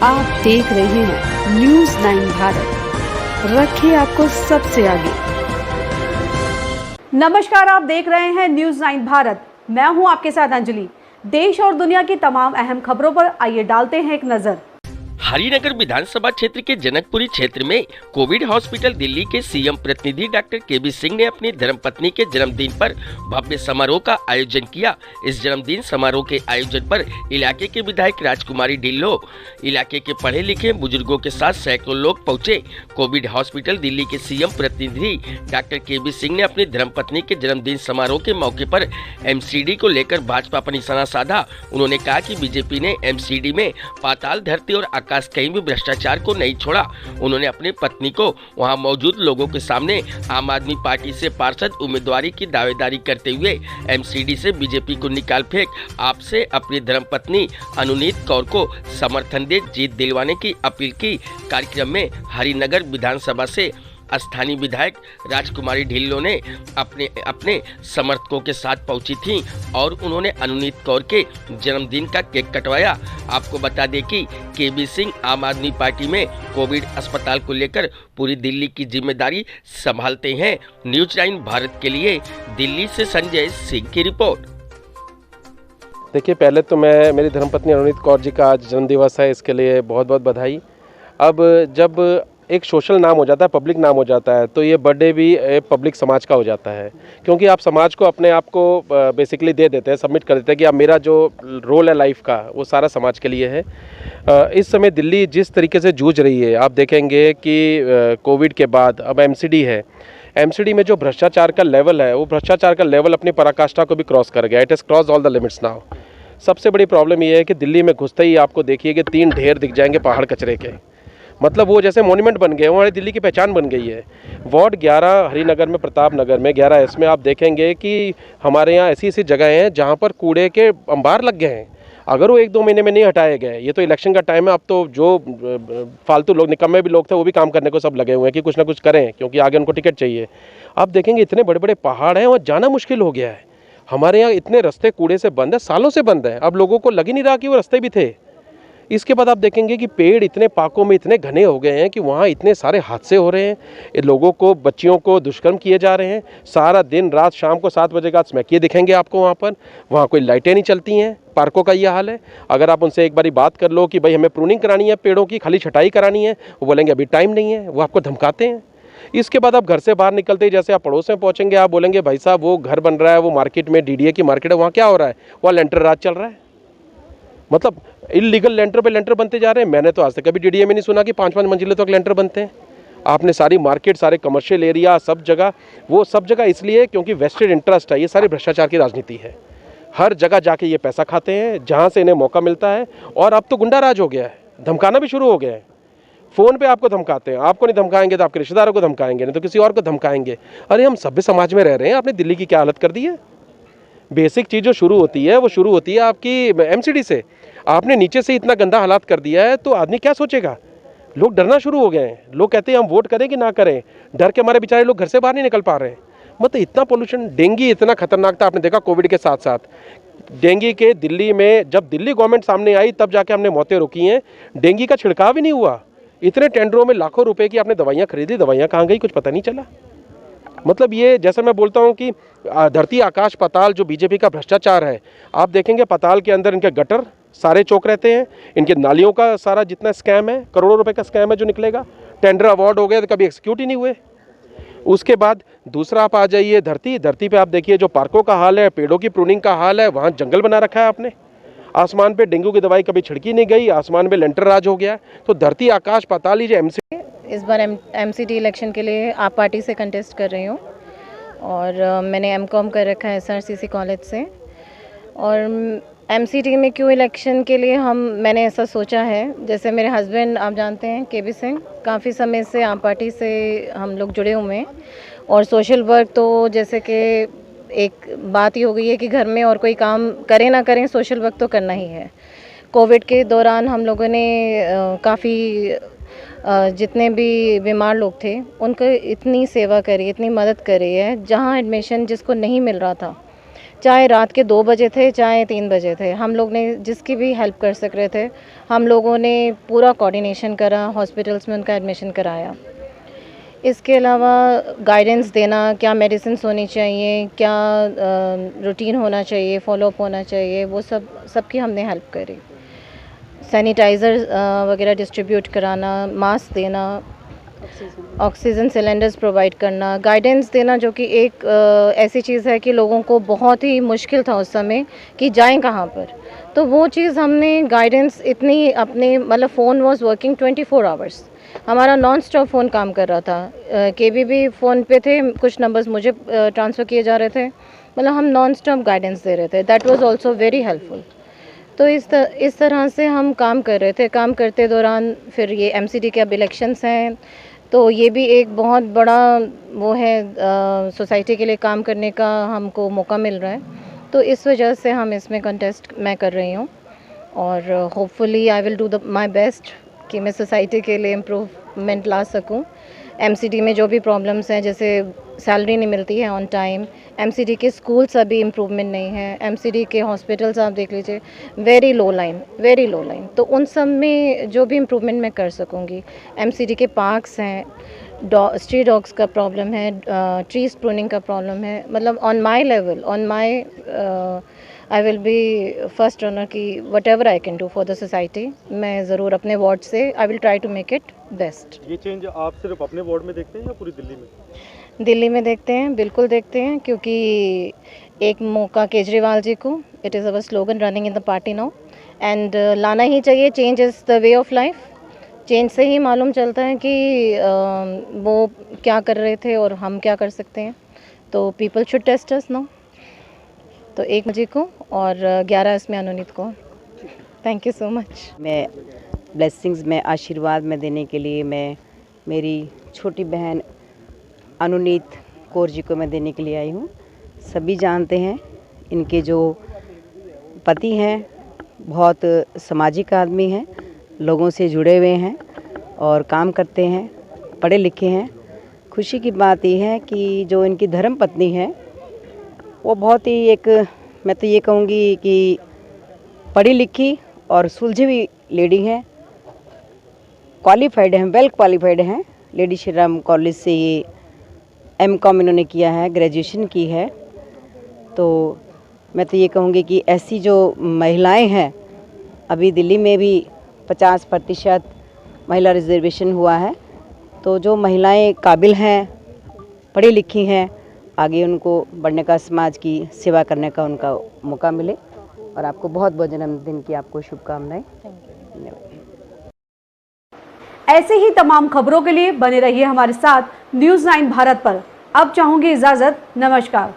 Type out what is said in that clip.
आप देख रहे हैं न्यूज़ 9 भारत, रखिए आपको सबसे आगे। नमस्कार, आप देख रहे हैं न्यूज़ 9 भारत। मैं हूं आपके साथ अंजलि। देश और दुनिया की तमाम अहम खबरों पर आइए डालते हैं एक नजर। हरिनगर विधानसभा क्षेत्र के जनकपुरी क्षेत्र में कोविड हॉस्पिटल दिल्ली के सीएम प्रतिनिधि डॉक्टर केबी सिंह ने अपनी धर्मपत्नी के जन्मदिन पर भव्य समारोह का आयोजन किया। इस जन्मदिन समारोह के आयोजन पर इलाके के विधायक राजकुमारी ढिल्लो, इलाके के पढ़े लिखे बुजुर्गों के साथ सैकड़ों लोग पहुंचे। कोविड हॉस्पिटल दिल्ली के सीएम प्रतिनिधि डॉक्टर केबी सिंह ने अपनी धर्मपत्नी के जन्मदिन समारोह के मौके पर एमसीडी को लेकर भाजपा पर निशाना साधा। उन्होंने कहा कि बीजेपी ने एमसीडी में पाताल धरती और आकाश कहीं भी भ्रष्टाचार को नहीं छोड़ा। उन्होंने अपनी पत्नी को वहां मौजूद लोगों के सामने आम आदमी पार्टी से पार्षद उम्मीदवारी की दावेदारी करते हुए एमसीडी से बीजेपी को निकाल फेंक आपसे अपनी धर्मपत्नी अनुनीत कौर को समर्थन दे जीत दिलवाने की अपील की। कार्यक्रम में हरिनगर विधानसभा से स्थानीय विधायक राजकुमारी ढिल्लो ने अपने समर्थकों के साथ पहुंची थी और उन्होंने अनुनीत कौर के जन्मदिन का केक कटवाया। आपको बता दें कि केबी सिंह आम आदमी पार्टी में कोविड अस्पताल को लेकर पूरी दिल्ली की जिम्मेदारी संभालते हैं। न्यूज़ 9 भारत के लिए दिल्ली से संजय सिंह की रिपोर्ट। देखिए, पहले तो मैं मेरी धर्मपत्नी अनुनीत कौर जी का आज जन्मदिवस है, इसके लिए बहुत बहुत बधाई। अब जब एक सोशल नाम हो जाता है, पब्लिक नाम हो जाता है, तो ये बर्थडे भी पब्लिक समाज का हो जाता है, क्योंकि आप समाज को अपने आप को बेसिकली दे देते हैं, सबमिट कर देते हैं कि अब मेरा जो रोल है लाइफ का वो सारा समाज के लिए है। इस समय दिल्ली जिस तरीके से जूझ रही है, आप देखेंगे कि कोविड के बाद अब एमसीडी है। एमसीडी में जो भ्रष्टाचार का लेवल है, वो भ्रष्टाचार का लेवल अपनी पराकाष्ठा को भी क्रॉस कर गया। It has cross all the limits now. सबसे बड़ी प्रॉब्लम ये है कि दिल्ली में घुसते ही आपको देखिए कि 3 ढेर दिख जाएंगे पहाड़ कचरे के, मतलब वो जैसे मॉन्यूमेंट बन गए, हमारी दिल्ली की पहचान बन गई है। वार्ड 11 हरिनगर में, प्रताप नगर में 11S में आप देखेंगे कि हमारे यहाँ ऐसी ऐसी जगह हैं जहाँ पर कूड़े के अंबार लग गए हैं। अगर वो 1-2 महीने में नहीं हटाए गए, ये तो इलेक्शन का टाइम है, अब तो जो फालतू लोग, निकम्मे भी लोग थे, वो भी काम करने को सब लगे हुए हैं कि कुछ ना कुछ करें, क्योंकि आगे उनको टिकट चाहिए। आप देखेंगे इतने बड़े बड़े पहाड़ हैं और जाना मुश्किल हो गया है। हमारे यहाँ इतने रास्ते कूड़े से बंद है, सालों से बंद है, अब लोगों को लग ही नहीं रहा कि वो रास्ते भी थे। इसके बाद आप देखेंगे कि पेड़ इतने पाकों में इतने घने हो गए हैं कि वहाँ इतने सारे हादसे हो रहे हैं, लोगों को, बच्चियों को दुष्कर्म किए जा रहे हैं। सारा दिन रात शाम को 7 बजे का स्मैकिए दिखेंगे आपको वहाँ कोई लाइटें नहीं चलती हैं। पार्कों का ये हाल है। अगर आप उनसे एक बारी बात कर लो कि भाई हमें प्रूनिंग करानी है पेड़ों की, खाली छटाई करानी है, वो बोलेंगे अभी टाइम नहीं है, वो आपको धमकाते हैं। इसके बाद आप घर से बाहर निकलते ही जैसे आप पड़ोस में पहुँचेंगे, आप बोलेंगे भाई साहब वो घर बन रहा है, वो मार्केट में DDA की मार्केट है, वहाँ क्या हो रहा है, वहाँ लेंटर राज चल रहा है। मतलब इलीगल लेंटर पे लेंटर बनते जा रहे हैं। मैंने तो आज तक कभी DDA में नहीं सुना कि 5-5 मंजिले तक लेंटर बनते हैं। आपने सारी मार्केट, सारे कमर्शियल एरिया, सब जगह, वो सब जगह इसलिए क्योंकि वेस्टेड इंटरेस्ट है, ये सारी भ्रष्टाचार की राजनीति है। हर जगह जाके ये पैसा खाते हैं जहाँ से इन्हें मौका मिलता है। और अब तो गुंडा राज हो गया है, धमकाना भी शुरू हो गया है। फ़ोन पे आपको धमकाते हैं, आपको नहीं धमकाएंगे तो आपके रिश्तेदारों को धमकाएंगे, नहीं तो किसी और को धमकाएंगे। अरे हम सभ्य समाज में रह रहे हैं, आपने दिल्ली की क्या हालत कर दी है। बेसिक चीज़ जो शुरू होती है वो शुरू होती है आपकी एमसीडी से। आपने नीचे से इतना गंदा हालात कर दिया है तो आदमी क्या सोचेगा। लोग डरना शुरू हो गए हैं। लोग कहते हैं हम वोट करें कि ना करें, डर के हमारे बेचारे लोग घर से बाहर नहीं निकल पा रहे हैं। मतलब इतना पोल्यूशन, डेंगू इतना खतरनाक था, आपने देखा कोविड के साथ साथ डेंगू के दिल्ली में जब दिल्ली गवर्नमेंट सामने आई तब जाके हमने मौतें रोकी हैं। डेंगू का छिड़काव भी नहीं हुआ। इतने टेंडरों में लाखों रुपए की आपने दवाइयाँ खरीदी, दवाइयाँ कहाँ गई कुछ पता नहीं चला। मतलब ये जैसे मैं बोलता हूँ कि धरती आकाश पाताल जो बीजेपी का भ्रष्टाचार है। आप देखेंगे पाताल के अंदर इनके गटर सारे चौक रहते हैं, इनके नालियों का सारा जितना स्कैम है, करोड़ों रुपए का स्कैम है जो निकलेगा। टेंडर अवार्ड हो गए तो कभी एग्जीक्यूट ही नहीं हुए। उसके बाद दूसरा आप आ जाइए धरती पे आप देखिए जो पार्कों का हाल है, पेड़ों की प्रूनिंग का हाल है, वहाँ जंगल बना रखा है आपने। आसमान पे डेंगू की दवाई कभी छिड़की नहीं गई, आसमान में लेंटर राज हो गया। तो धरती आकाश पाताल ही जो एमसीडी, इस बार एमसीडी इलेक्शन के लिए आप पार्टी से कंटेस्ट कर रही हूँ और मैंने MCOM कर रखा है SRCC कॉलेज से। और एमसीडी में क्यों इलेक्शन के लिए मैंने ऐसा सोचा है, जैसे मेरे हस्बैंड आप जानते हैं केबी सिंह, काफ़ी समय से आप पार्टी से हम लोग जुड़े हुए हैं। और सोशल वर्क तो जैसे कि एक बात ही हो गई है कि घर में और कोई काम करें ना करें, सोशल वर्क तो करना ही है। कोविड के दौरान हम लोगों ने काफ़ी जितने भी बीमार लोग थे उनको इतनी सेवा करी, इतनी मदद करी है। जहाँ एडमिशन जिसको नहीं मिल रहा था, चाहे रात के 2 बजे थे, चाहे 3 बजे थे, हम लोग ने जिसकी भी हेल्प कर सक रहे थे, हम लोगों ने पूरा कोऑर्डिनेशन करा, हॉस्पिटल्स में उनका एडमिशन कराया। इसके अलावा गाइडेंस देना, क्या मेडिसिन होनी चाहिए, क्या रूटीन होना चाहिए, फॉलोअप होना चाहिए, वो सबकी हमने हेल्प करी। सैनिटाइज़र वगैरह डिस्ट्रीब्यूट कराना, मास्क देना, ऑक्सीजन सिलेंडर्स प्रोवाइड करना, गाइडेंस देना, जो कि एक ऐसी चीज़ है कि लोगों को बहुत ही मुश्किल था उस समय कि जाएं कहाँ पर। तो वो चीज़ हमने गाइडेंस इतनी अपने मतलब फ़ोन वाज वर्किंग 24 आवर्स, हमारा नॉन स्टॉप फ़ोन काम कर रहा था। केबी भी फ़ोन पे थे, कुछ नंबर्स मुझे ट्रांसफ़र किए जा रहे थे, मतलब हम नॉन स्टॉप गाइडेंस दे रहे थे। That was also very helpful. तो इस तरह से हम काम कर रहे थे। काम करते दौरान फिर ये एमसीडी के अब इलेक्शंस हैं, तो ये भी एक बहुत बड़ा वो है, सोसाइटी के लिए काम करने का हमको मौका मिल रहा है। तो इस वजह से हम इसमें कंटेस्ट मैं कर रही हूँ और hopefully I will do my best कि मैं सोसाइटी के लिए इम्प्रूवमेंट ला सकूं। एमसीडी में जो भी प्रॉब्लम्स हैं, जैसे सैलरी नहीं मिलती है ऑन टाइम, एमसीडी के स्कूल्स अभी इम्प्रूवमेंट नहीं है, एमसीडी के हॉस्पिटल्स आप देख लीजिए वेरी लो लाइन। तो उन सब में जो भी इम्प्रूवमेंट मैं कर सकूंगी। एमसीडी के पार्क्स हैं, स्ट्रीट डॉग्स का प्रॉब्लम है, ट्री प्रूनिंग का प्रॉब्लम है, मतलब on my level, on my I will be first runner की whatever I can do for the society. मैं ज़रूर अपने वार्ड से I will try to make it best. ये चेंज आप सिर्फ अपने वार्ड में देखते हैं या पूरी दिल्ली में? दिल्ली में देखते हैं, बिल्कुल देखते हैं, क्योंकि एक मौका केजरीवाल जी को, it is our slogan running in the party now, and लाना ही चाहिए। Change is the way of life. Change से ही मालूम चलता है कि वो क्या कर रहे थे और हम क्या कर सकते हैं। तो people should test us now. तो 1 मुझे को और 11 इसमें अनुनीत को। Thank you so much. मैं ब्लेसिंग्स में आशीर्वाद में देने के लिए मैं मेरी छोटी बहन अनुनीत कौर जी को मैं देने के लिए आई हूँ। सभी जानते हैं इनके जो पति हैं बहुत सामाजिक आदमी हैं, लोगों से जुड़े हुए हैं और काम करते हैं, पढ़े लिखे हैं। खुशी की बात यह है कि जो इनकी धर्म पत्नी है वो बहुत ही एक, मैं तो ये कहूँगी कि पढ़ी लिखी और सुलझी हुई लेडी हैं, क्वालिफाइड हैं, वेल क्वालिफाइड हैं। लेडी श्री राम कॉलेज से ये एमकॉम इन्होंने किया है, ग्रेजुएशन की है। तो मैं तो ये कहूँगी कि ऐसी जो महिलाएं हैं, अभी दिल्ली में भी 50% महिला रिजर्वेशन हुआ है, तो जो महिलाएं काबिल हैं, पढ़ी लिखी हैं, आगे उनको बढ़ने का, समाज की सेवा करने का उनका मौका मिले। और आपको बहुत बहुत जन्मदिन की आपको शुभकामनाएं। ऐसे ही तमाम खबरों के लिए बने रहिए हमारे साथ न्यूज़ 9 भारत पर। अब चाहूंगी इजाजत, नमस्कार।